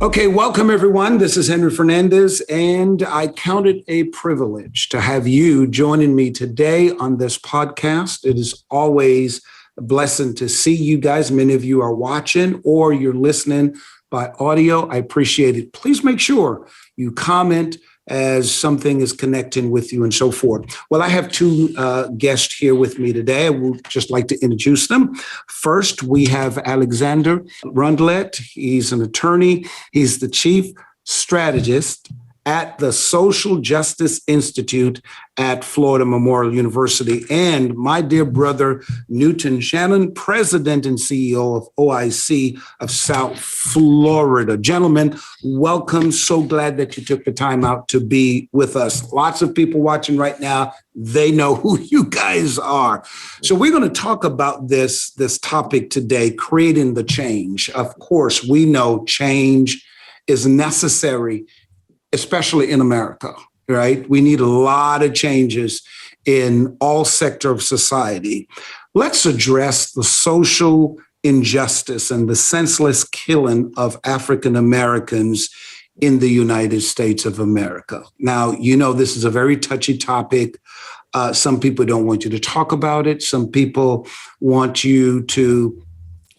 Okay, welcome everyone. This is Henry Fernandez, and I count it a privilege to have you joining me today on this podcast. It is always a blessing to see you guys. Many of you are watching or you're listening by audio. I appreciate it. Please make sure you comment as something is connecting with you and so forth. Well, I have two guests here with me today. I would just like to introduce them. First, we have Alexander Rundlet. He's an attorney. He's the chief strategist at the Social Justice Institute at Florida Memorial University. And my dear brother, Newton Shannon, president and CEO of OIC of South Florida. Gentlemen, welcome. So glad that you took the time out to be with us. Lots of people watching right now. They know who you guys are. So we're going to talk about this topic today, creating the change. Of course, we know change is necessary, especially in America, right? We need a lot of changes in all sectors of society. Let's address the social injustice and the senseless killing of African Americans in the United States of America. Now, you know, this is a very touchy topic. Some people don't want you to talk about it. Some people want you to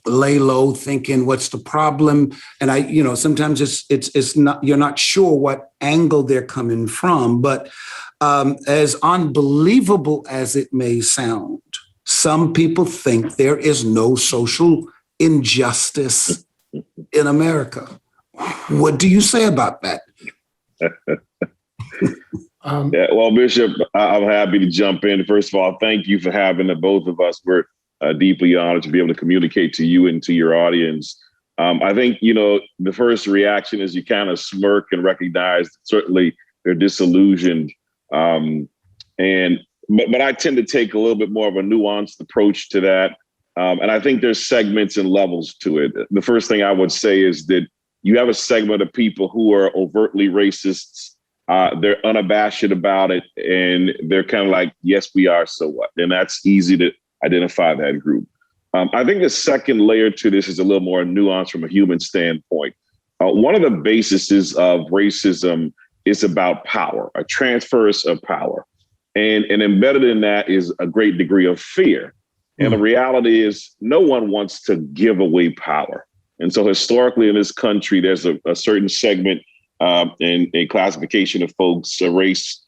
lay low, thinking, what's the problem? And sometimes it's not, you're not sure what angle they're coming from. But as unbelievable as it may sound, some people think there is no social injustice in America. What do you say about that? Well, Bishop, I'm happy to jump in. First of all, thank you for having the both of us. We're deeply honored to be able to communicate to you and to your audience. I think, the first reaction is you kind of smirk and recognize that certainly they're disillusioned. But I tend to take a little bit more of a nuanced approach to that. And I think there's segments and levels to it. The first thing I would say is that you have a segment of people who are overtly racists. They're unabashed about it. And they're kind of like, yes, we are. So what? And that's easy to identify that group. I think the second layer to this is a little more nuanced from a human standpoint. One of the bases of racism is about power, a transference of power. And embedded in that is a great degree of fear. And the reality is no one wants to give away power. And so historically in this country, there's a certain segment and a classification of folks, a race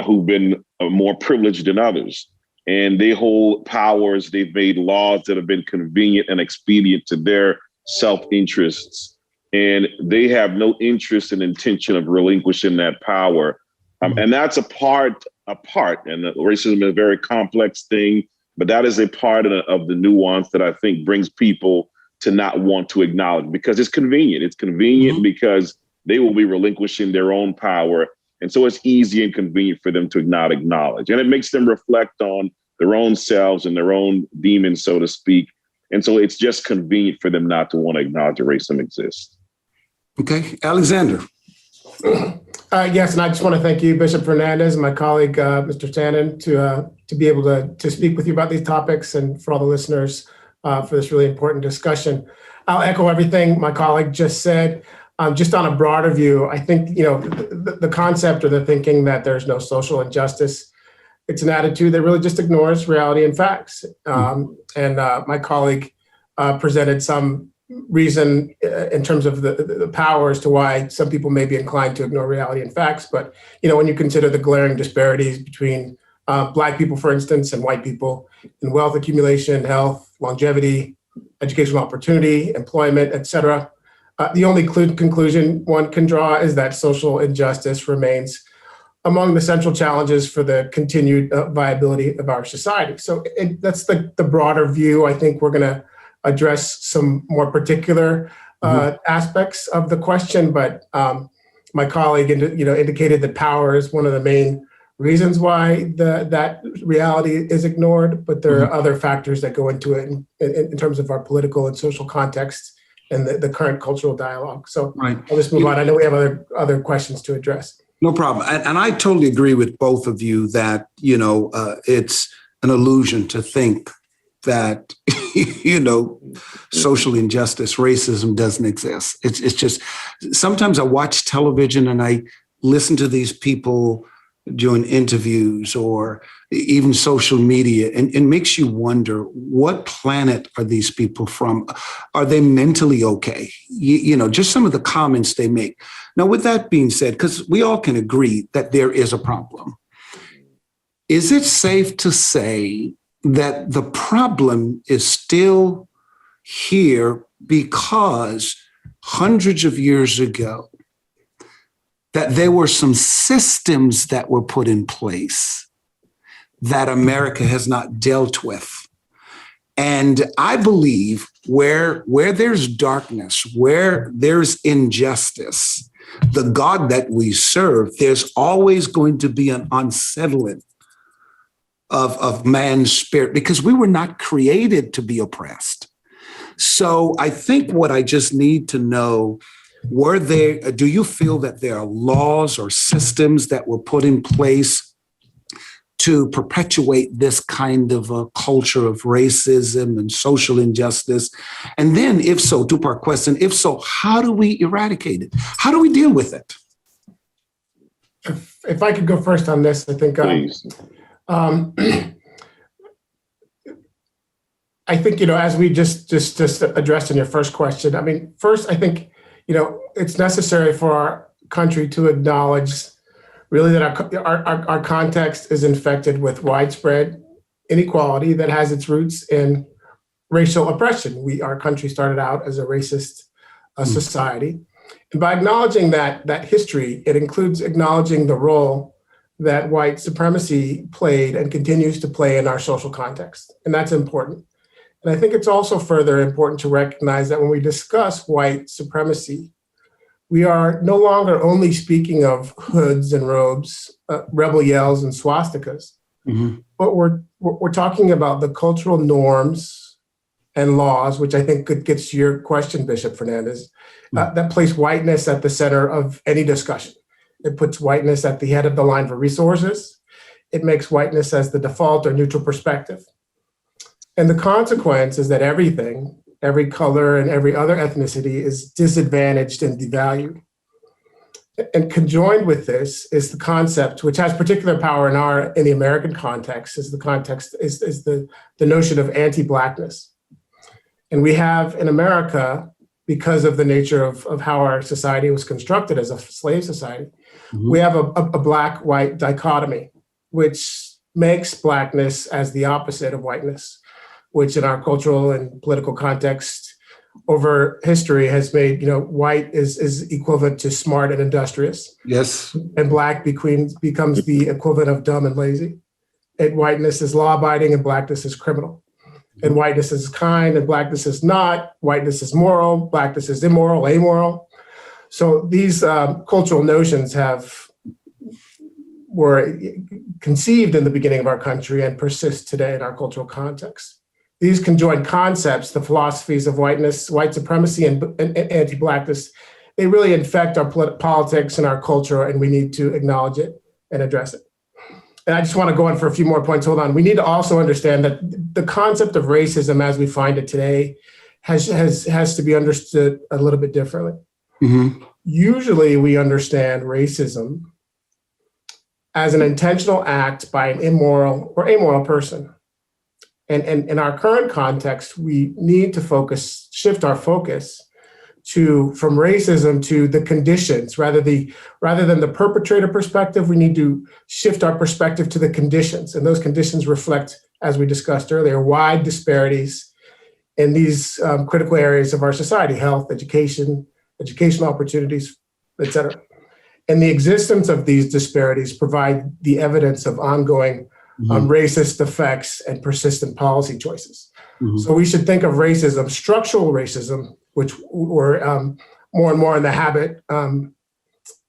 who've been more privileged than others. And they hold powers. They've made laws that have been convenient and expedient to their self-interests. And they have no interest and intention of relinquishing that power. And that's a part. And racism is a very complex thing, but that is a part of the nuance that I think brings people to not want to acknowledge because it's convenient. It's convenient because they will be relinquishing their own power. And so it's easy and convenient for them to not acknowledge. And it makes them reflect on their own selves and their own demons, so to speak. And so it's just convenient for them not to want to acknowledge that racism exists. Okay. Alexander. Yes, and I just want to thank you, Bishop Fernandez, and my colleague, Mr. Shannon, to be able to speak with you about these topics and for all the listeners for this really important discussion. I'll echo everything my colleague just said. Just on a broader view, I think, the concept or the thinking that there's no social injustice, it's an attitude that really just ignores reality and facts. And my colleague presented some reason in terms of the power as to why some people may be inclined to ignore reality and facts. But, when you consider the glaring disparities between Black people, for instance, and white people in wealth accumulation, health, longevity, educational opportunity, employment, et cetera, the only conclusion one can draw is that social injustice remains among the central challenges for the continued viability of our society. So that's the broader view. I think we're going to address some more particular aspects of the question, but my colleague indicated that power is one of the main reasons why that reality is ignored, but there are other factors that go into it in terms of our political and social context and the current cultural dialogue. So I'll just move on. I know we have other questions to address. No problem. And I totally agree with both of you that, it's an illusion to think that, social injustice, racism doesn't exist. It's just, sometimes I watch television and I listen to these people doing interviews or even social media, and it makes you wonder, what planet are these people from? Are they mentally okay? Just some of the comments they make. Now, with that being said, because we all can agree that there is a problem, is it safe to say that the problem is still here because hundreds of years ago, that there were some systems that were put in place that America has not dealt with? And I believe where there's darkness, where there's injustice, the God that we serve, there's always going to be an unsettling of man's spirit, because we were not created to be oppressed. So I think what I just need to know, do you feel that there are laws or systems that were put in place to perpetuate this kind of a culture of racism and social injustice? And then if so, two-part question, if so, how do we eradicate it? How do we deal with it? If I could go first on this, I think, I think, as we just addressed in your first question, first, I think, it's necessary for our country to acknowledge really that our context is infected with widespread inequality that has its roots in racial oppression. Our country started out as a racist society. And by acknowledging that history, it includes acknowledging the role that white supremacy played and continues to play in our social context. And that's important. And I think it's also further important to recognize that when we discuss white supremacy, we are no longer only speaking of hoods and robes, rebel yells and swastikas, but we're talking about the cultural norms and laws, which I think gets to your question, Bishop Fernandez, that place whiteness at the center of any discussion. It puts whiteness at the head of the line for resources. It makes whiteness as the default or neutral perspective. And the consequence is that every color and every other ethnicity is disadvantaged and devalued. And conjoined with this is the concept, which has particular power in the American context, is the notion of anti-Blackness. And we have in America, because of the nature of how our society was constructed as a slave society, we have a Black-white dichotomy, which makes Blackness as the opposite of whiteness, which in our cultural and political context over history has made, white is equivalent to smart and industrious. Yes. And Black becomes the equivalent of dumb and lazy. And whiteness is law-abiding and Blackness is criminal. And whiteness is kind and Blackness is not. Whiteness is moral, Blackness is immoral, amoral. So these cultural notions were conceived in the beginning of our country and persist today in our cultural context. These conjoined concepts, the philosophies of whiteness, white supremacy, and anti-Blackness, they really infect our politics and our culture, and we need to acknowledge it and address it. And I just want to go on for a few more points. Hold on. We need to also understand that the concept of racism as we find it today has to be understood a little bit differently. Usually we understand racism as an intentional act by an immoral or amoral person. And in our current context, we need to shift our focus from racism to the conditions. Rather than the perpetrator perspective, we need to shift our perspective to the conditions. And those conditions reflect, as we discussed earlier, wide disparities in these critical areas of our society: health, education, educational opportunities, et cetera. And the existence of these disparities provide the evidence of ongoing racist effects and persistent policy choices. So we should think of racism, structural racism, which we're more and more in the habit,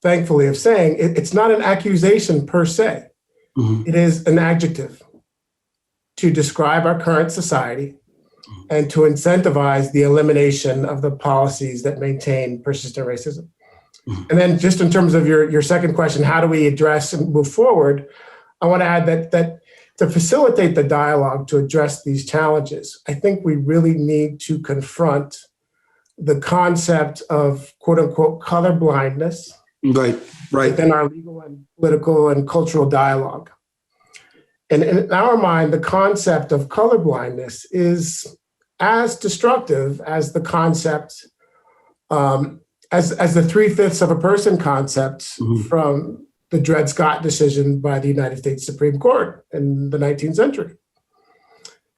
thankfully, of saying it's not an accusation per se. It is an adjective to describe our current society and to incentivize the elimination of the policies that maintain persistent racism. And then just in terms of your second question, how do we address and move forward? I want to add that to facilitate the dialogue to address these challenges, I think we really need to confront the concept of quote unquote color blindness Right. within our legal and political and cultural dialogue. And in our mind, the concept of color blindness is as destructive as the concept, as the 3/5 of a person concept from the Dred Scott decision by the United States Supreme Court in the 19th century.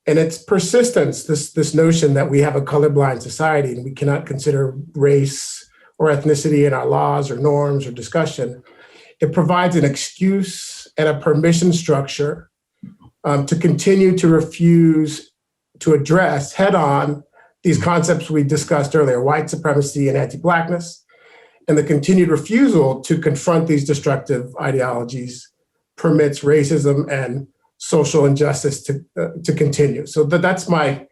And its persistence, this notion that we have a colorblind society and we cannot consider race or ethnicity in our laws or norms or discussion, it provides an excuse and a permission structure to continue to refuse to address head on these concepts we discussed earlier, white supremacy and anti-Blackness, and the continued refusal to confront these destructive ideologies permits racism and social injustice to continue. So that's my,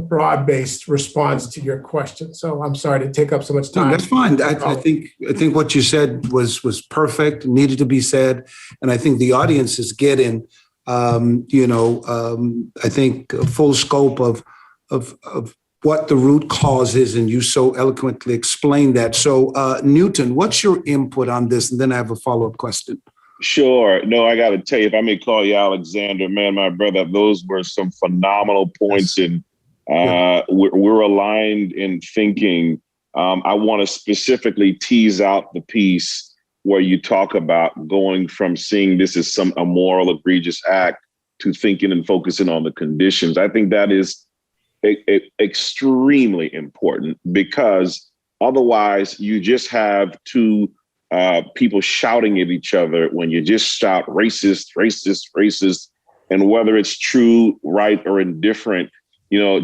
broad-based response to your question. So I'm sorry to take up so much time. No, that's fine. I think what you said was perfect, needed to be said, and I think the audience is getting, I think a full scope of what the root cause is, and you so eloquently explained that. So, Newton, what's your input on this? And then I have a follow-up question. Sure. No, I got to tell you, if I may call you Alexander, man, my brother, those were some phenomenal points, and we're aligned in thinking. I want to specifically tease out the piece where you talk about going from seeing this as a moral, egregious act to thinking and focusing on the conditions. I think that is extremely important, because otherwise you just have two people shouting at each other when you just shout racist, racist, racist. And whether it's true, right, or indifferent,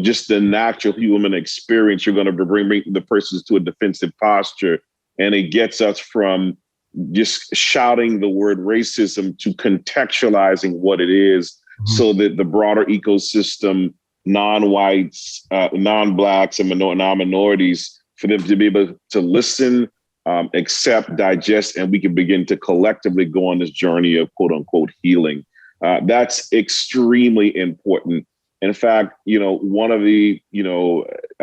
just the natural human experience, you're going to bring the persons to a defensive posture. And it gets us from just shouting the word racism to contextualizing what it is, so that the broader ecosystem, non-whites, non-Blacks, and non-minorities, for them to be able to listen, accept, digest, and we can begin to collectively go on this journey of quote unquote healing. That's extremely important. In fact, one of the,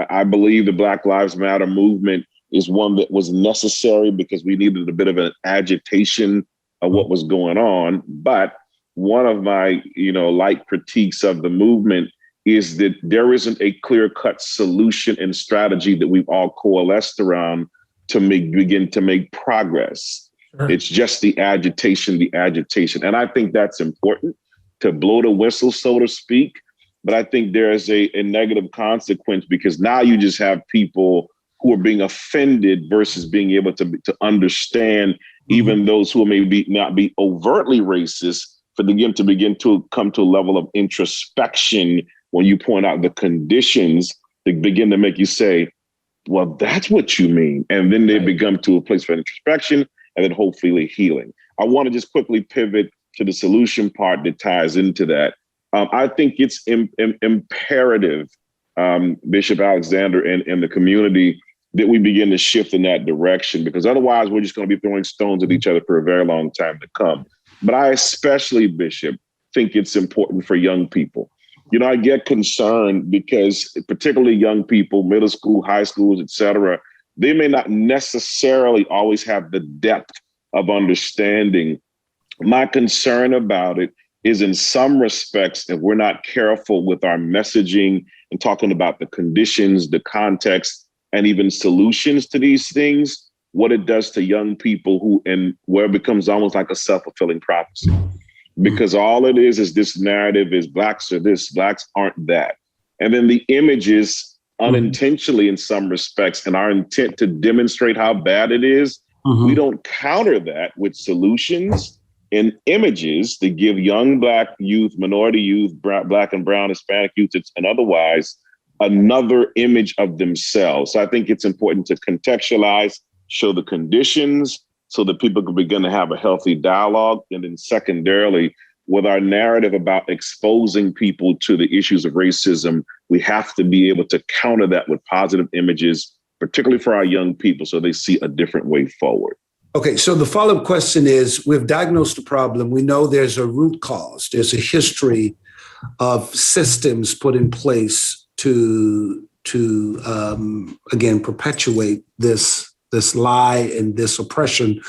I believe the Black Lives Matter movement is one that was necessary because we needed a bit of an agitation of what was going on. But one of my, light critiques of the movement is that there isn't a clear-cut solution and strategy that we've all coalesced around to begin to make progress. Sure. It's just the agitation. And I think that's important, to blow the whistle, so to speak. But I think there is a negative consequence, because now you just have people who are being offended versus being able to understand, even those who may not be overtly racist, for them to begin to come to a level of introspection when you point out the conditions that begin to make you say, well, that's what you mean. And then they become to a place for introspection and then hopefully healing. I want to just quickly pivot to the solution part that ties into that. I think it's imperative, Bishop Alexander and the community, that we begin to shift in that direction, because otherwise we're just going to be throwing stones at each other for a very long time to come. But I especially, Bishop, think it's important for young people. I get concerned because particularly young people, middle school, high schools, et cetera, they may not necessarily always have the depth of understanding. My concern about it is, in some respects, if we're not careful with our messaging and talking about the conditions, the context, and even solutions to these things, what it does to young people where it becomes almost like a self-fulfilling prophecy. Because all it is this narrative is Blacks are this, Blacks aren't that. And then the images unintentionally, in some respects, and our intent to demonstrate how bad it is, we don't counter that with solutions and images that give young Black youth, minority youth, Black and brown, Hispanic youth, and otherwise, another image of themselves. So I think it's important to contextualize, show the conditions, so that people can begin to have a healthy dialogue. And then secondarily, with our narrative about exposing people to the issues of racism, we have to be able to counter that with positive images, particularly for our young people, so they see a different way forward. Okay, so the follow-up question is, we've diagnosed the problem. We know there's a root cause. There's a history of systems put in place to again, perpetuate this lie and this oppression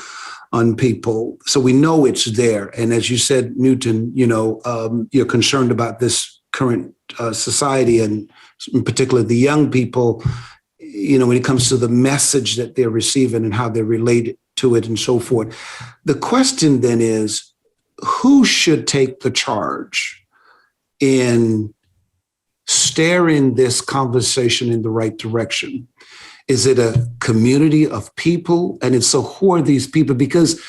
on people. So we know it's there. And as you said, Newton, you're concerned about this current society, and in particular the young people, when it comes to the message that they're receiving and how they relate to it and so forth. The question then is, who should take the charge in steering this conversation in the right direction? Is it a community of people? And if so, who are these people? Because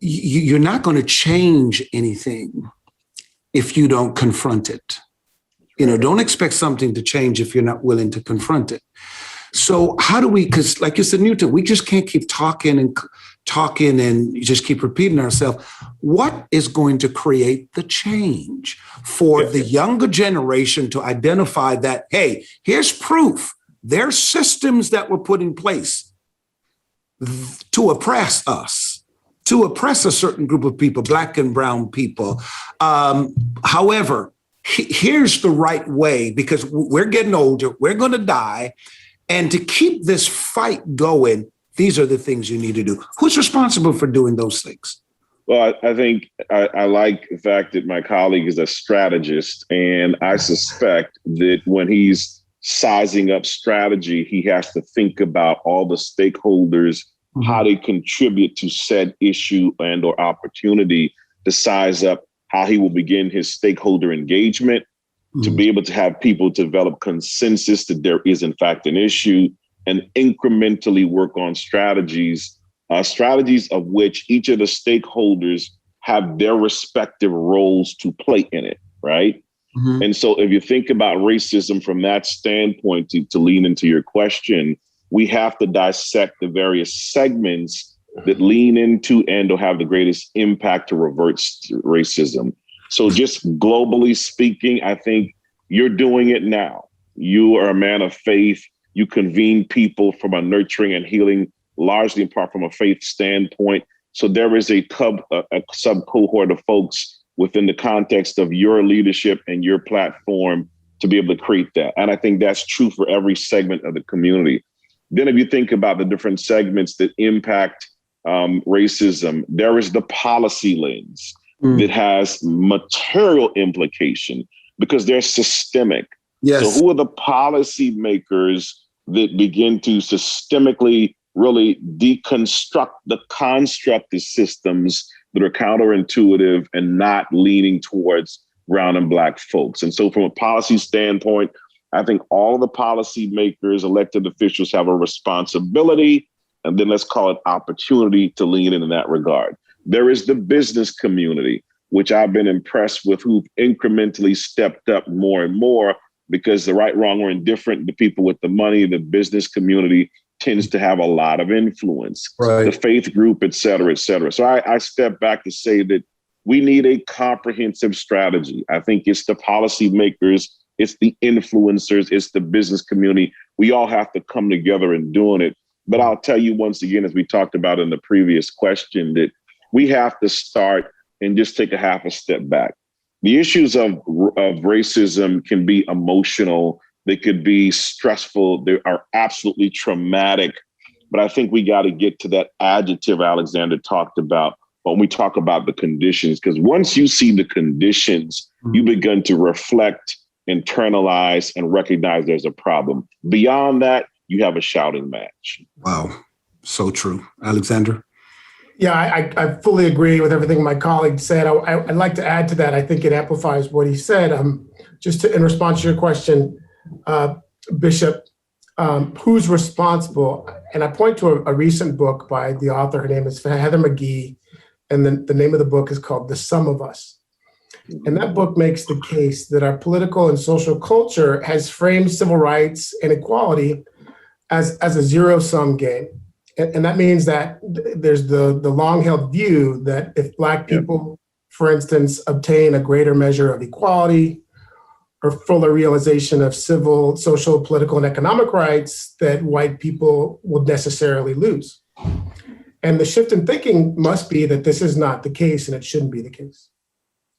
you're not going to change anything if you don't confront it. Don't expect something to change if you're not willing to confront it. So how do we, because like you said, Newton, we just can't keep talking and just keep repeating ourselves. What is going to create the change for the younger generation to identify that, hey, here's proof. There's systems that were put in place to oppress us, to oppress a certain group of people, Black and brown people. However, here's the right way, because we're getting older, we're going to die. And to keep this fight going, these are the things you need to do. Who's responsible for doing those things? Well, I think I like the fact that my colleague is a strategist, and I suspect that when he's sizing up strategy, he has to think about all the stakeholders, how they contribute to said issue and or opportunity, to size up how he will begin his stakeholder engagement, to be able to have people develop consensus that there is, in fact, an issue, and incrementally work on strategies of which each of the stakeholders have their respective roles to play in it, right? And so if you think about racism from that standpoint, to lean into your question, we have to dissect the various segments that lean into and or have the greatest impact to revert racism. So just globally speaking, I think you're doing it now. You are a man of faith. You convene people from a nurturing and healing, largely in part from a faith standpoint. So there is a sub cohort of folks within the context of your leadership and your platform to be able to create that. And I think that's true for every segment of the community. Then if you think about the different segments that impact racism, there is the policy lens that has material implication because they're systemic. Yes. So who are the policy makers that begin to systemically really deconstruct the constructed systems that are counterintuitive and not leaning towards brown and Black folks? And so from a policy standpoint, I think all the policy makers, elected officials, have a responsibility, and then let's call it opportunity, to lean in that regard. There is the business community, which I've been impressed with, who've incrementally stepped up more and more, because the right, wrong, or indifferent, the people with the money, the business community tends to have a lot of influence, right. The faith group, et cetera, et cetera. So I step back to say that we need a comprehensive strategy. I think it's the policymakers, it's the influencers, it's the business community. We all have to come together in doing it. But I'll tell you once again, as we talked about in the previous question, that we have to start and just take a half a step back. The issues of racism can be emotional. They could be stressful. They are absolutely traumatic. But I think we got to get to that adjective Alexander talked about when we talk about the conditions, because once you see the conditions, you begin to reflect, internalize, and recognize there's a problem. Beyond that, you have a shouting match. Wow. So true. Alexander? Yeah, I fully agree with everything my colleague said. I'd like to add to that. I think it amplifies what he said. In response to your question, Bishop, who's responsible? And I point to a recent book by the author. Her name is Heather McGhee, and the name of the book is called The Sum of Us. And that book makes the case that our political and social culture has framed civil rights and equality as a zero-sum game. And that means that there's the long-held view that if Black people, for instance, obtain a greater measure of equality or fuller realization of civil, social, political, and economic rights, that white people would necessarily lose. And the shift in thinking must be that this is not the case and it shouldn't be the case.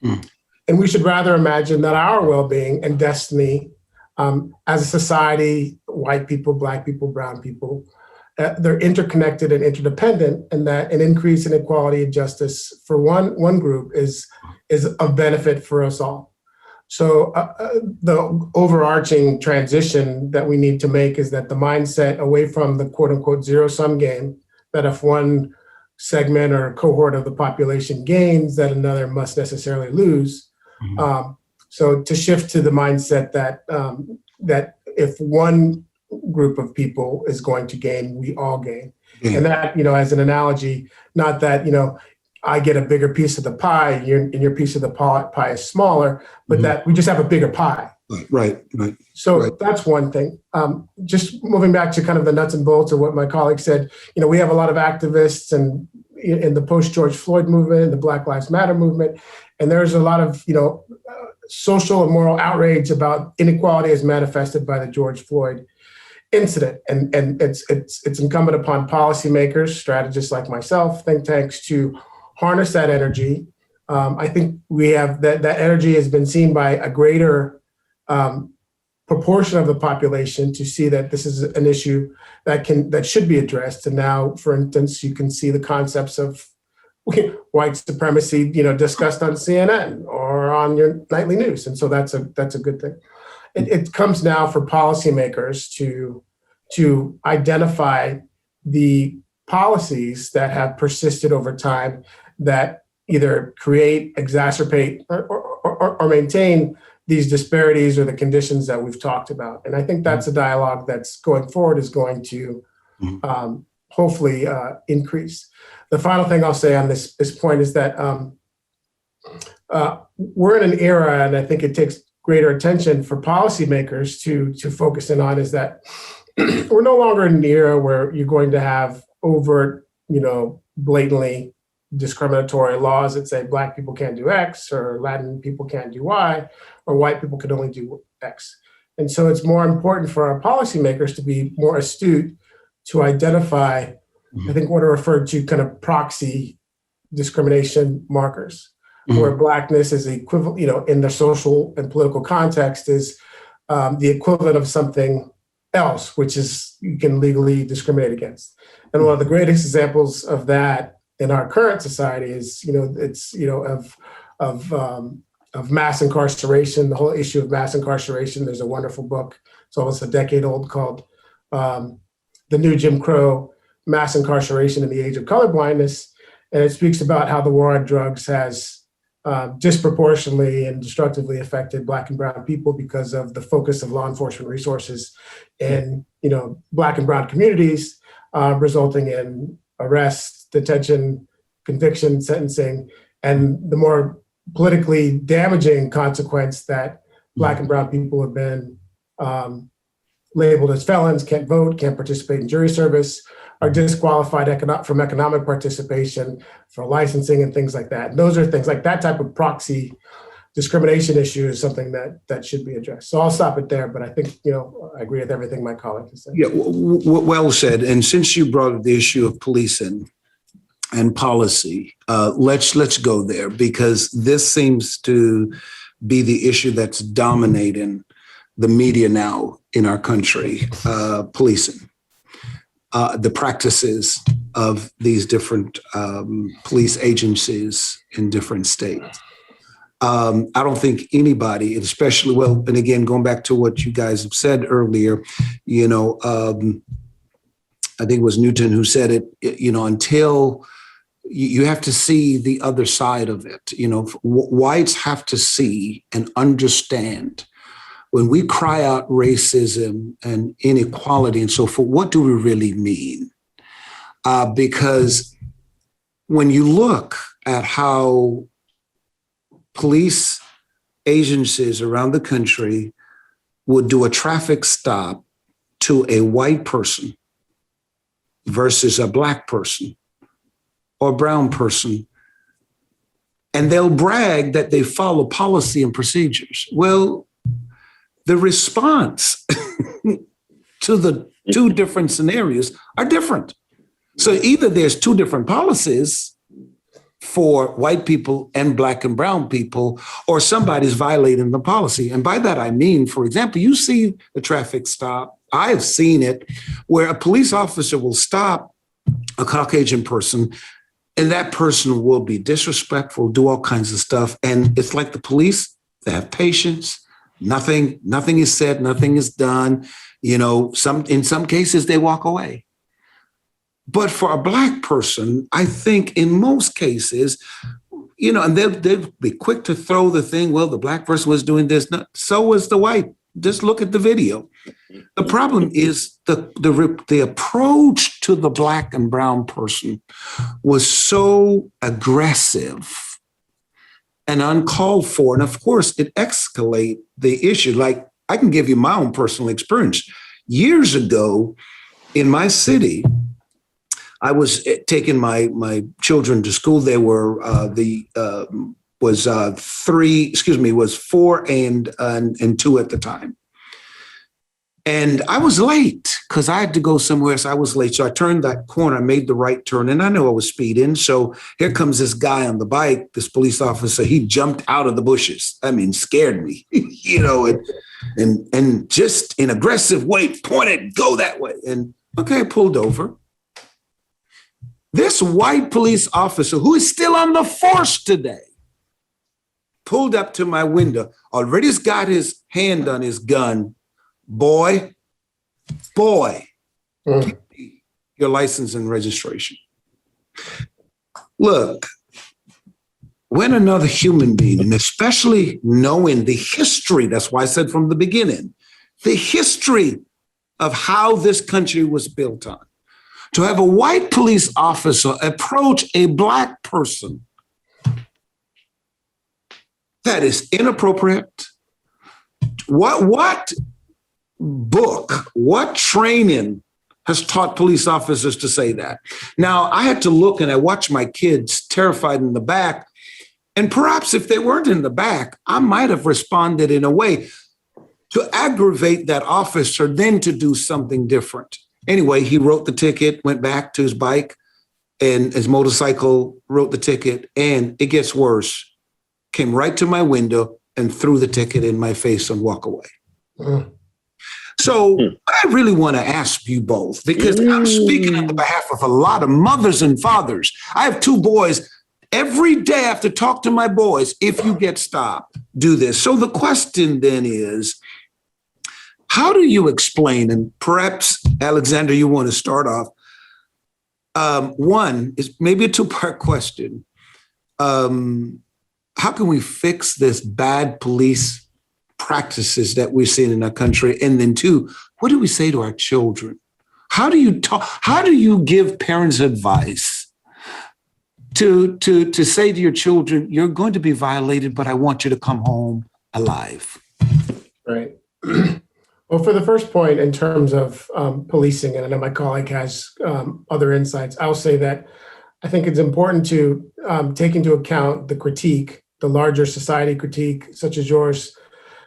Mm. And we should rather imagine that our well-being and destiny as a society, white people, Black people, brown people, they're interconnected and interdependent, and that an increase in equality and justice for one group is of benefit for us all. So the overarching transition that we need to make is that the mindset away from the quote unquote zero-sum game, that if one segment or cohort of the population gains, that another must necessarily lose. Mm-hmm. So to shift to the mindset that that if one group of people is going to gain, we all gain. Mm-hmm. And that, as an analogy, not that, I get a bigger piece of the pie and your piece of the pie is smaller, but mm-hmm. that we just have a bigger pie. Right. So that's one thing. Just moving back to kind of the nuts and bolts of what my colleague said, we have a lot of activists and in the post-George Floyd movement, the Black Lives Matter movement, and there's a lot of, social and moral outrage about inequality as manifested by the George Floyd incident. And it's incumbent upon policymakers, strategists like myself, think tanks to harness that energy. I think we have that energy has been seen by a greater proportion of the population to see that this is an issue that should be addressed. And now, for instance, you can see the concepts of white supremacy, discussed on CNN or on your nightly news. And so that's a good thing. It comes now for policymakers to identify the policies that have persisted over time that either create, exacerbate, or maintain these disparities or the conditions that we've talked about. And I think that's a dialogue that's going forward is going to hopefully increase. The final thing I'll say on this point is that we're in an era, and I think it takes greater attention for policymakers to focus in on, is that we're no longer in an era where you're going to have overt, blatantly discriminatory laws that say Black people can't do X or Latin people can't do Y or white people can only do X. And so it's more important for our policymakers to be more astute to identify, I think, what are referred to kind of proxy discrimination markers, where Blackness is equivalent, in the social and political context is the equivalent of something else, which is you can legally discriminate against. And one of the greatest examples of that in our current society is, of mass incarceration, the whole issue of mass incarceration. There's a wonderful book, it's almost a decade old, called The New Jim Crow, Mass Incarceration in the Age of Colorblindness. And it speaks about how the war on drugs has disproportionately and destructively affected Black and brown people because of the focus of law enforcement resources in, Black and brown communities, resulting in arrests, detention, conviction, sentencing, and the more politically damaging consequence that Black and brown people have been labeled as felons, can't vote, can't participate in jury service, are disqualified from economic participation for licensing and things like that. And those are things like that type of proxy discrimination issue is something that should be addressed. So I'll stop it there, but I think, I agree with everything my colleague has said. Yeah, well said. And since you brought up the issue of policing and policy, let's go there, because this seems to be the issue that's dominating the media now in our country, policing. The practices of these different police agencies in different states. I don't think anybody, especially, and again, going back to what you guys have said earlier, I think it was Newton who said it, until you have to see the other side of it. Whites have to see and understand when we cry out racism and inequality and so forth, what do we really mean? Because when you look at how police agencies around the country would do a traffic stop to a white person versus a Black person or brown person, and they'll brag that they follow policy and procedures. Well, the response to the two different scenarios are different. So either there's two different policies for white people and black and brown people, or somebody's violating the policy. And by that, I mean, for example, you see the traffic stop. I have seen it where a police officer will stop a Caucasian person and that person will be disrespectful, do all kinds of stuff. And it's like the police, they have patience. Nothing is said, nothing is done. In some cases, they walk away. But for a black person, I think in most cases, and they'll be quick to throw the thing, well, the black person was doing this. No, so was the white. Just look at the video. The problem is the approach to the black and brown person was so aggressive and uncalled for. And of course, it escalated the issue. Like, I can give you my own personal experience. Years ago in my city, I was taking my children to school. They were was 4 and 2 at the time. And I was late because I had to go somewhere, so I was late. So I turned that corner, I made the right turn, and I know I was speeding. So here comes this guy on the bike, this police officer. He jumped out of the bushes. I mean, scared me, and just in aggressive way, pointed, go that way. And okay, I pulled over. This white police officer, who is still on the force today, pulled up to my window, already's got his hand on his gun. Boy, give me your license and registration. Look, when another human being, and especially knowing the history, that's why I said from the beginning, the history of how this country was built on, to have a white police officer approach a black person, that is inappropriate. What book, what training has taught police officers to say that? Now, I had to look and I watched my kids terrified in the back. And perhaps if they weren't in the back, I might have responded in a way to aggravate that officer, then to do something different. Anyway, he wrote the ticket, went back to his bike and his motorcycle, wrote the ticket, and it gets worse. Came right to my window and threw the ticket in my face and walk away. So I really want to ask you both, because I'm speaking on behalf of a lot of mothers and fathers. I have 2 boys. Every day I have to talk to my boys. If you get stopped, do this. So the question then is, how do you explain, and perhaps, Alexander, you want to start off. One is maybe a 2-part question. How can we fix this bad police practices that we're seeing in our country? And then 2, what do we say to our children? How do you give parents advice to say to your children, you're going to be violated, but I want you to come home alive? Right. Well, for the first point, in terms of policing, and I know my colleague has other insights, I'll say that I think it's important to take into account the critique, the larger society critique, such as yours,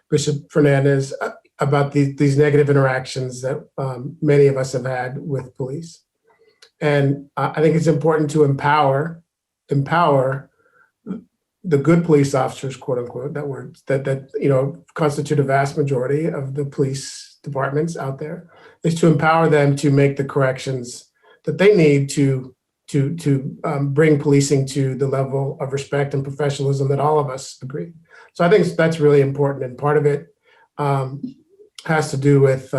Bishop Fernandez, about these negative interactions that many of us have had with police. And I think it's important to empower the good police officers, quote unquote, that constitute a vast majority of the police departments out there, is to empower them to make the corrections that they need to bring policing to the level of respect and professionalism that all of us agree. So I think that's really important. And part of it has to do with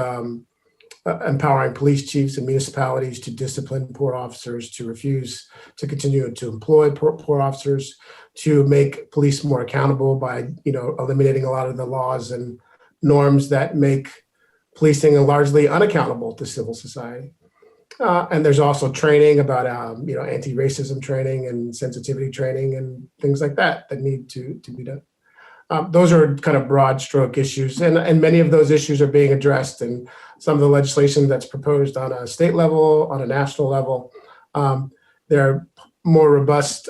empowering police chiefs and municipalities to discipline poor officers, to refuse to continue to employ poor officers, to make police more accountable by, eliminating a lot of the laws and norms that make policing largely unaccountable to civil society. And there's also training about, anti-racism training and sensitivity training and things like that need to be done. Those are kind of broad stroke issues, and many of those issues are being addressed in some of the legislation that's proposed on a state level, on a national level. There are more robust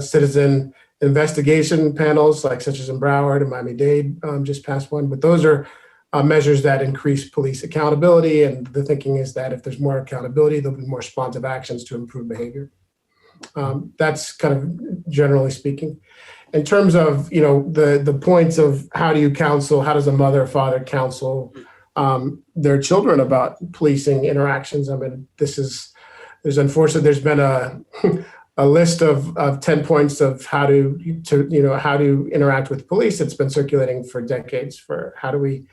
citizen investigation panels, such as in Broward and Miami-Dade just passed one, but those are measures that increase police accountability. And the thinking is that if there's more accountability, there'll be more responsive actions to improve behavior. That's kind of generally speaking. In terms of, the points of how do you counsel, how does a mother or father counsel their children about policing interactions? I mean, there's been a list of 10 points of how to interact with police. It's been circulating for decades for how do we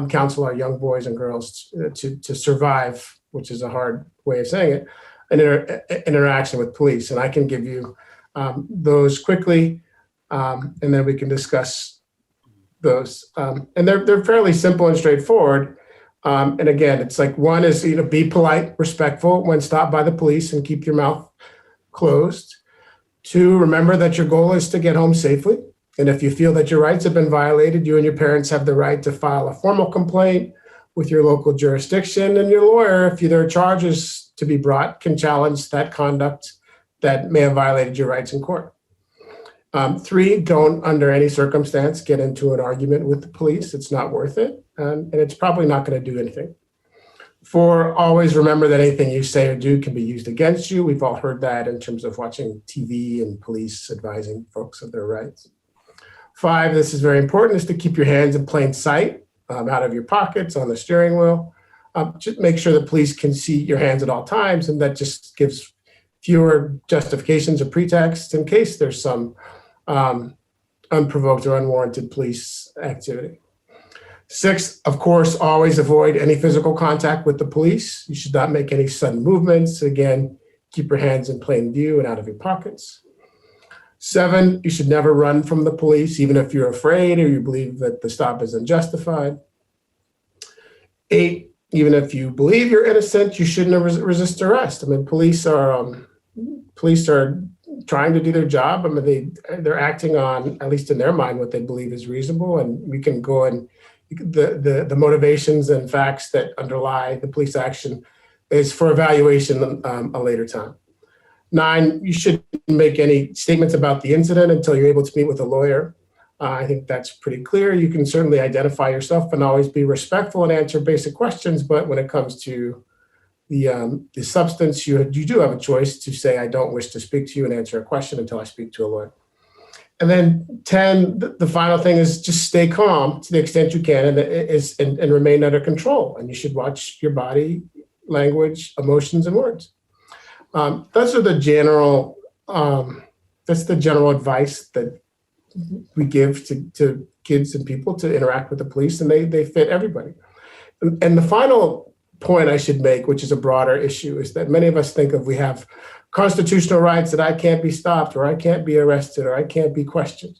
counsel our young boys and girls to survive, which is a hard way of saying it, an interaction with police. And I can give you those quickly, and then we can discuss those. And they're fairly simple and straightforward. And again, it's like one is, be polite, respectful when stopped by the police and keep your mouth closed. 2, remember that your goal is to get home safely. And if you feel that your rights have been violated, you and your parents have the right to file a formal complaint with your local jurisdiction, and your lawyer, if there are charges to be brought, can challenge that conduct that may have violated your rights in court. 3, don't under any circumstance get into an argument with the police. It's not worth it, and it's probably not going to do anything. 4, always remember that anything you say or do can be used against you. We've all heard that in terms of watching TV and police advising folks of their rights. 5, this is very important, is to keep your hands in plain sight, out of your pockets, on the steering wheel. Just make sure the police can see your hands at all times, and that just gives fewer justifications or pretexts in case there's some unprovoked or unwarranted police activity. 6, of course, always avoid any physical contact with the police. You should not make any sudden movements. Again, keep your hands in plain view and out of your pockets. 7, you should never run from the police, even if you're afraid or you believe that the stop is unjustified. 8, even if you believe you're innocent, you shouldn't resist arrest. I mean, police are trying to do their job. I mean, they're acting on, at least in their mind, what they believe is reasonable, and we can go and the motivations and facts that underlie the police action is for evaluation a later time. 9, you shouldn't make any statements about the incident until you're able to meet with a lawyer. I think that's pretty clear. You can certainly identify yourself and always be respectful and answer basic questions, but when it comes to the substance, you do have a choice to say, I don't wish to speak to you, and answer a question until I speak to a lawyer. And then 10, the final thing is just stay calm to the extent you can, and remain under control. And you should watch your body language, emotions, and words. Those are the general. That's the general advice that we give to kids and people to interact with the police, and they fit everybody. And the final point I should make, which is a broader issue, is that many of us think we have constitutional rights that I can't be stopped, or I can't be arrested, or I can't be questioned.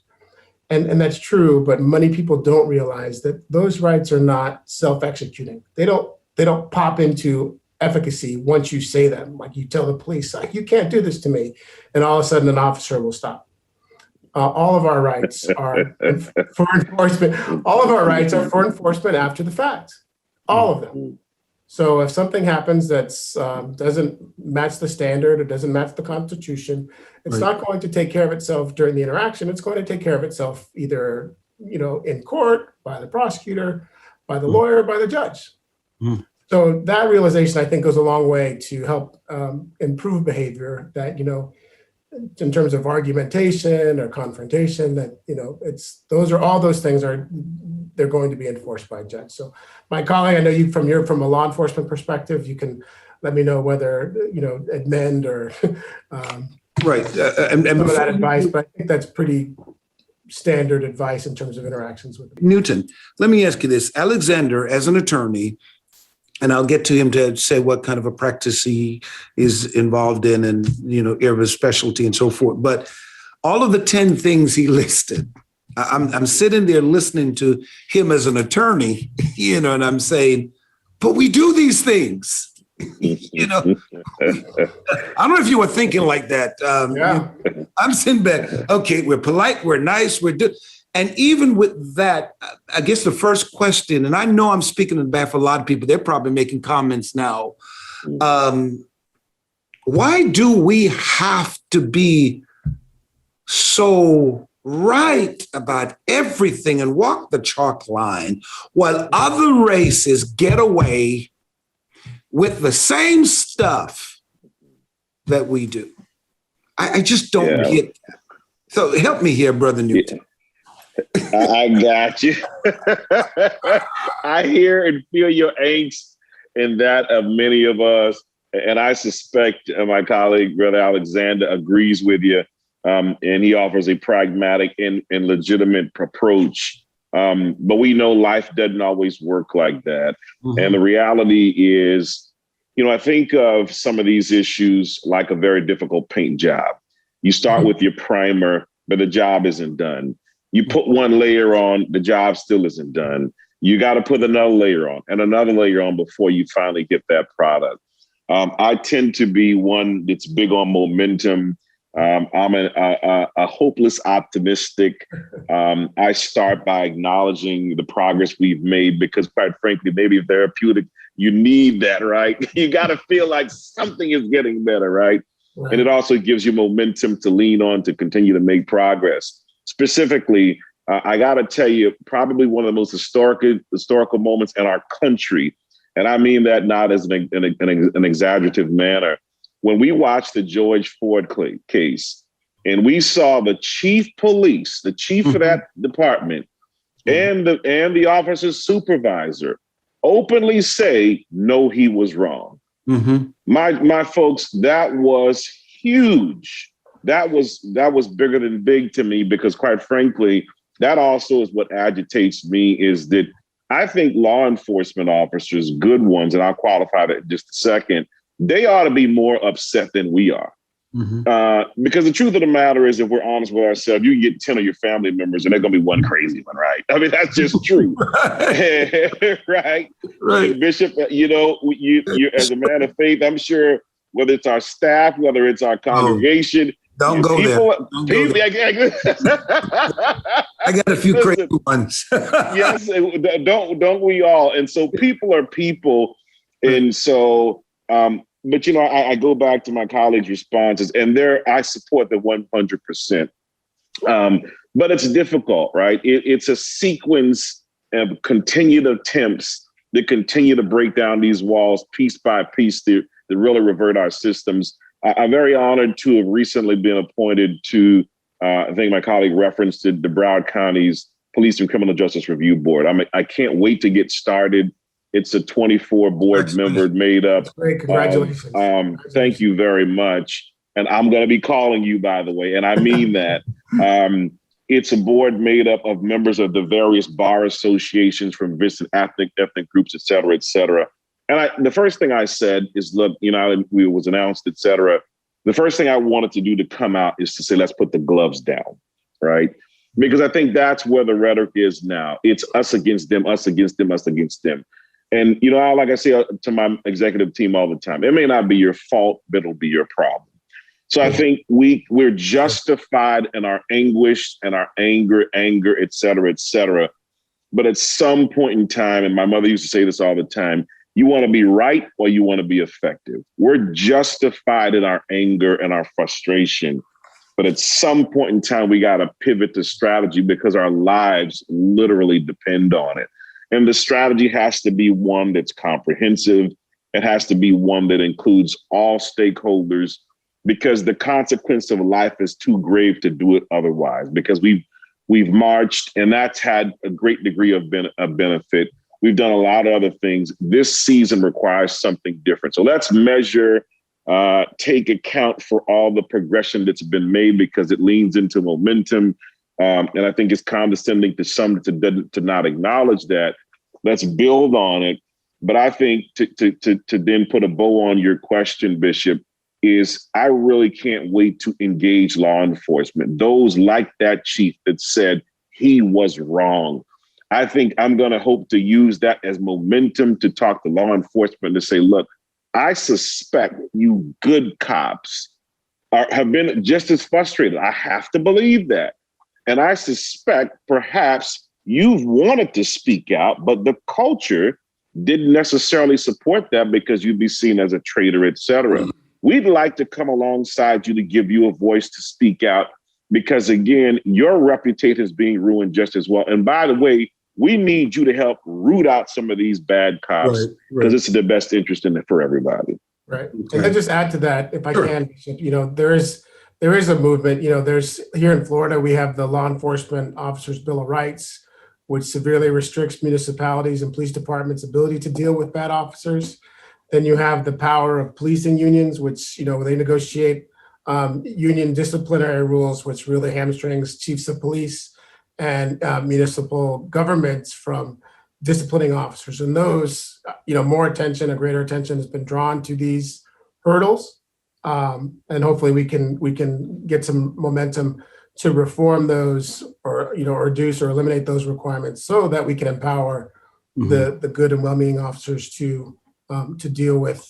And that's true, but many people don't realize that those rights are not self-executing. They don't pop into efficacy once you say them. Like you tell the police, like, you can't do this to me, and all of a sudden an officer will stop. All of our rights are for enforcement. All of our rights are for enforcement after the fact. All of them. So if something happens that doesn't match the standard, or doesn't match the Constitution, it's not going to take care of itself during the interaction. It's going to take care of itself either, in court, by the prosecutor, by the lawyer, by the judge. So that realization, I think, goes a long way to help improve behavior. That in terms of argumentation or confrontation, that all those things they're going to be enforced by a judge. So my colleague, I know you from a law enforcement perspective, you can let me know whether amend or right and some of that advice, but I think that's pretty standard advice in terms of interactions with people. Newton, let me ask you this. Alexander, as an attorney, and I'll get to him to say what kind of a practice he is involved in, and area of his specialty and so forth. But all of the 10 things he listed, I'm sitting there listening to him as an attorney, and I'm saying, but we do these things. I don't know if you were thinking like that. I'm sitting back. Okay, we're polite, we're nice, we're good. And even with that, I guess the first question, and I know I'm speaking on behalf of a lot of people, they're probably making comments now. Why do we have to be so right about everything and walk the chalk line, while other races get away with the same stuff that we do. I just don't get that. So help me here, Brother Newton. I got you. I hear and feel your angst and that of many of us. And I suspect my colleague, Brother Alexander, agrees with you. And he offers a pragmatic and legitimate approach. But we know life doesn't always work like that. Mm-hmm. And the reality is, I think of some of these issues like a very difficult paint job. You start with your primer, but the job isn't done. You put one layer on, the job still isn't done. You got to put another layer on and another layer on before you finally get that product. I tend to be one that's big on momentum. I'm a hopeless optimistic. I start by acknowledging the progress we've made because, quite frankly, maybe therapeutic, you need that, right? You got to feel like something is getting better, right? And it also gives you momentum to lean on to continue to make progress. Specifically, I got to tell you, probably one of the most historical moments in our country, and I mean that not as an exaggerative manner, when we watched the George Floyd case and we saw the chief police, the chief of that department, and the officer's supervisor openly say, no, he was wrong. Mm-hmm. My folks, that was huge. That was bigger than big to me because, quite frankly, that also is what agitates me is that I think law enforcement officers, good ones, and I'll qualify that in just a second, they ought to be more upset than we are. Mm-hmm. Because the truth of the matter is, if we're honest with ourselves, you get 10 of your family members and they're going to be one crazy one, right? I mean, that's just true. Right? And Bishop, you as a man of faith, I'm sure whether it's our staff, whether it's our congregation, don't go there. I got a few crazy ones. Yes, don't we all? And so people are people. And so, but, I go back to my colleagues' responses and I support the 100%. But it's difficult, right? It's a sequence of continued attempts to continue to break down these walls piece by piece to really revert our systems. I'm very honored to have recently been appointed to, I think my colleague referenced it, the Broward County's Police and Criminal Justice Review Board. I can't wait to get started. It's a 24 board member made up. That's great. Congratulations. Thank you very much. And I'm going to be calling you, by the way, and I mean that. It's a board made up of members of the various bar associations from different ethnic groups, et cetera, et cetera. And the first thing I said is, look, it was announced, et cetera. The first thing I wanted to do to come out is to say, let's put the gloves down, right? Because I think that's where the rhetoric is now. It's us against them, us against them, us against them. And, like I say to my executive team all the time, it may not be your fault, but it'll be your problem. So I think we're justified in our anguish and our anger, et cetera, et cetera. But at some point in time, and my mother used to say this all the time, you want to be right or you want to be effective. We're justified in our anger and our frustration. But at some point in time, we got to pivot to strategy because our lives literally depend on it. And the strategy has to be one that's comprehensive. It has to be one that includes all stakeholders because the consequence of life is too grave to do it otherwise, because we've marched and that's had a great degree of benefit. We've done a lot of other things. This season requires something different. So let's measure, take account for all the progression that's been made because it leans into momentum. And I think it's condescending to some to not acknowledge that. Let's build on it. But I think to then put a bow on your question, Bishop, is I really can't wait to engage law enforcement. Those like that chief that said he was wrong. I think I'm going to hope to use that as momentum to talk to law enforcement to say, look, I suspect you good cops have been just as frustrated. I have to believe that. And I suspect perhaps you've wanted to speak out, but the culture didn't necessarily support that because you'd be seen as a traitor, et cetera. We'd like to come alongside you to give you a voice to speak out because again, your reputation is being ruined just as well. And by the way, we need you to help root out some of these bad cops because it's in the best interest in it for everybody. Right. Okay. And then just add to that, if I can, there is a movement, there's here in Florida, we have the Law Enforcement Officers Bill of Rights, which severely restricts municipalities and police departments' ability to deal with bad officers. Then you have the power of policing unions, which, they negotiate union disciplinary rules, which really hamstrings chiefs of police and municipal governments from disciplining officers. And those, more attention, a greater attention has been drawn to these hurdles. And hopefully we can get some momentum to reform those or, reduce or eliminate those requirements so that we can empower the good and well-meaning officers to deal with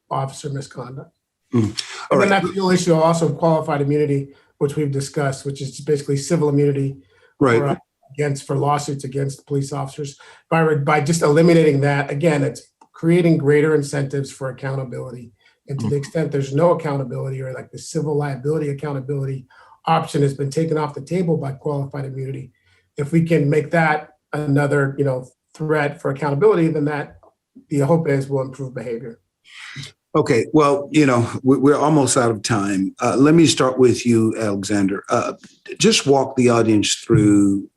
officer misconduct. And then that fuel issue also of qualified immunity, which we've discussed, which is basically civil immunity for lawsuits against police officers. By just eliminating that, again, it's creating greater incentives for accountability. And to the extent there's no accountability or like the civil liability accountability option has been taken off the table by qualified immunity. If we can make that another, threat for accountability, then that the hope is will improve behavior. Okay, well, we're almost out of time. Let me start with you, Alexander. Just walk the audience through,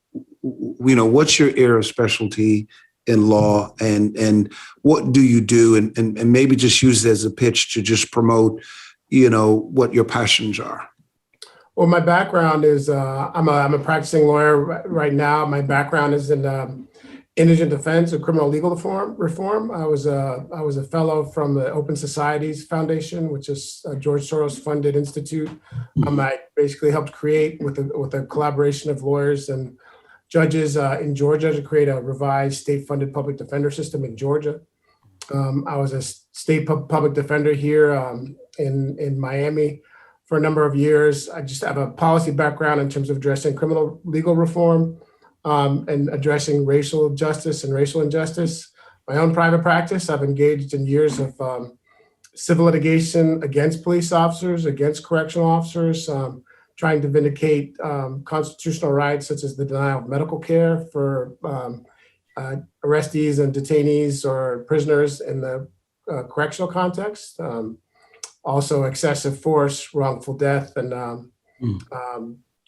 what's your area of specialty in law and what do you do? And maybe just use it as a pitch to just promote, what your passions are. Well, my background is I'm a practicing lawyer right now. My background is in indigent defense and criminal legal reform. I was a fellow from the Open Societies Foundation, which is a George Soros funded institute. I basically helped create with a collaboration of lawyers and judges in Georgia to create a revised state-funded public defender system in Georgia. I was a state public defender here in Miami for a number of years. I just have a policy background in terms of addressing criminal legal reform and addressing racial justice and racial injustice. My own private practice, I've engaged in years of civil litigation against police officers, against correctional officers, trying to vindicate constitutional rights such as the denial of medical care for arrestees and detainees or prisoners in the correctional context. Also excessive force, wrongful death, and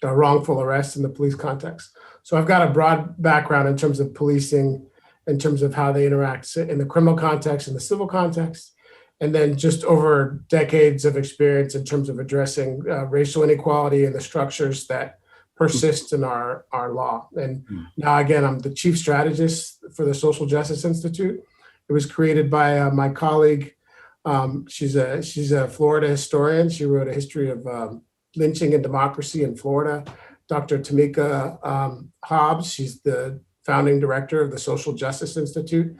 wrongful arrest in the police context. So I've got a broad background in terms of policing, in terms of how they interact in the criminal context and the civil context, and then just over decades of experience in terms of addressing racial inequality and the structures that persist in our law. And now, again, I'm the chief strategist for the Social Justice Institute. It was created by my colleague. She's a Florida historian. She wrote a history of lynching and democracy in Florida. Dr. Tamika Hobbs, she's the founding director of the Social Justice Institute.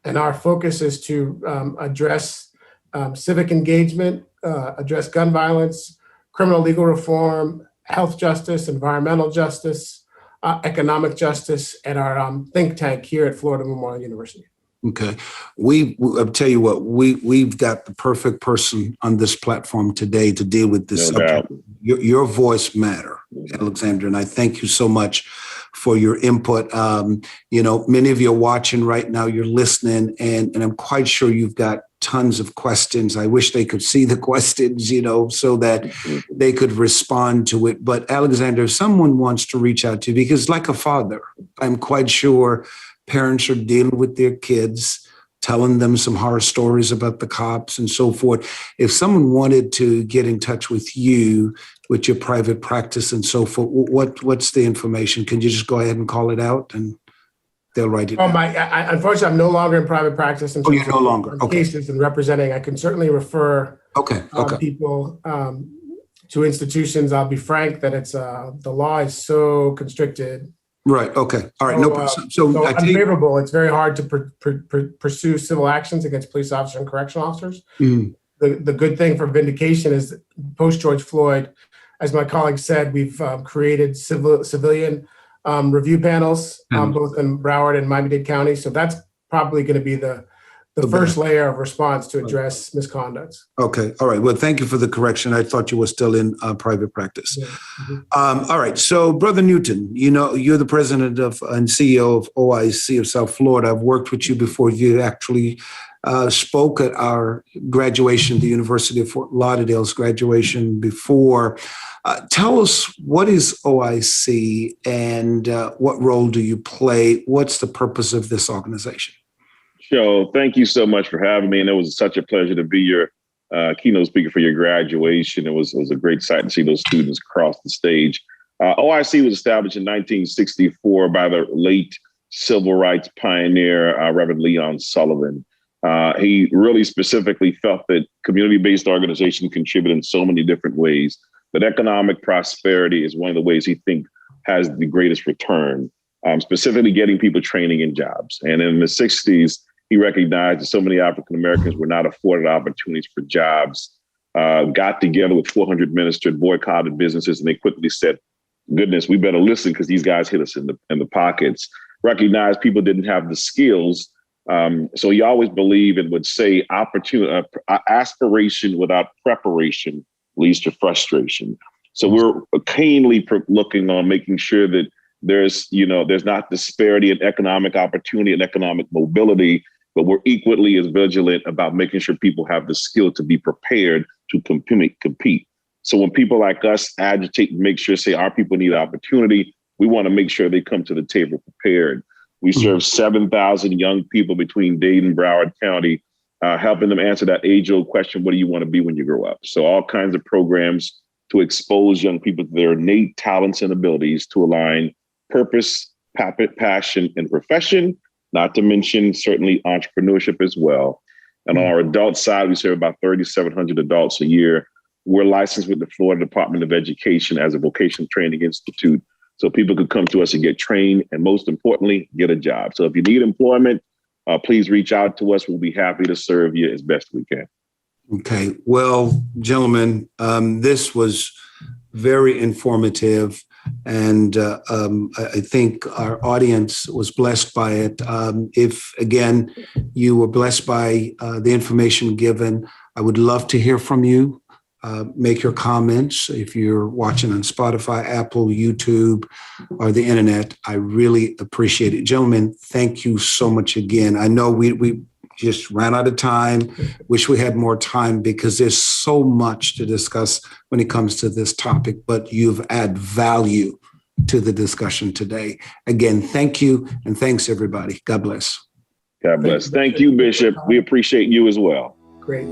And our focus is to address civic engagement, address gun violence, criminal legal reform, health justice, environmental justice, economic justice at our think tank here at Florida Memorial University. Okay. I'll tell you what, we've got the perfect person on this platform today to deal with this subject. Your voice matter, Alexander, and I thank you so much for your input. Many of you are watching right now, you're listening, and I'm quite sure you've got tons of questions. I wish they could see the questions, so that they could respond to it. But Alexander, if someone wants to reach out to you, because like a father, I'm quite sure parents are dealing with their kids, telling them some horror stories about the cops and so forth. If someone wanted to get in touch with you, with your private practice and so forth, what's the information? Can you just go ahead and call it out and they'll write it down? Unfortunately, I'm no longer in private practice. You're no longer. Okay. Cases and representing. I can certainly refer people to institutions. I'll be frank that it's the law is so constricted. Right. Okay. All right. No problem. So unfavorable. It's very hard to pursue civil actions against police officers and correctional officers. The good thing for vindication is post George Floyd, as my colleague said, we've created civilian review panels, both in Broward and Miami-Dade County. So that's probably going to be the the first layer of response to address misconduct. Okay. All right. Well, thank you for the correction. I thought you were still in private practice. Yeah. Mm-hmm. All right. So, Brother Newton, you're the president of and CEO of OIC of South Florida. I've worked with you before. You actually spoke at our graduation, the University of Fort Lauderdale's graduation before. Tell us, what is OIC and what role do you play? What's the purpose of this organization? Joe, thank you so much for having me. And it was such a pleasure to be your keynote speaker for your graduation. It was a great sight to see those students cross the stage. OIC was established in 1964 by the late civil rights pioneer, Reverend Leon Sullivan. He really specifically felt that community-based organizations contribute in so many different ways, but economic prosperity is one of the ways he thinks has the greatest return, specifically getting people training in jobs. And in the 60s, he recognized that so many African Americans were not afforded opportunities for jobs, got together with 400 ministers, boycotted businesses, and they quickly said, goodness, we better listen because these guys hit us in the pockets. Recognized people didn't have the skills. So he always believed and would say aspiration without preparation leads to frustration. So we're keenly looking on making sure that there's not disparity in economic opportunity and economic mobility, but we're equally as vigilant about making sure people have the skill to be prepared to compete. So when people like us agitate and make sure, say our people need opportunity, we want to make sure they come to the table prepared. We serve 7,000 young people between Dade and Broward County, helping them answer that age-old question, what do you want to be when you grow up? So all kinds of programs to expose young people to their innate talents and abilities to align purpose, passion, and profession, not to mention certainly entrepreneurship as well. And on our adult side, we serve about 3,700 adults a year. We're licensed with the Florida Department of Education as a vocational training institute. So people could come to us and get trained and most importantly, get a job. So if you need employment, please reach out to us. We'll be happy to serve you as best we can. Okay. Well, gentlemen, this was very informative. And I think our audience was blessed by it. If, again, you were blessed by the information given, I would love to hear from you. Make your comments. If you're watching on Spotify, Apple, YouTube, or the internet, I really appreciate it. Gentlemen, thank you so much again. I know we just ran out of time. Wish we had more time because there's so much to discuss when it comes to this topic, but you've added value to the discussion today. Again, thank you. And thanks, everybody. God bless. God bless. Thank you, Bishop. We appreciate you as well. Great.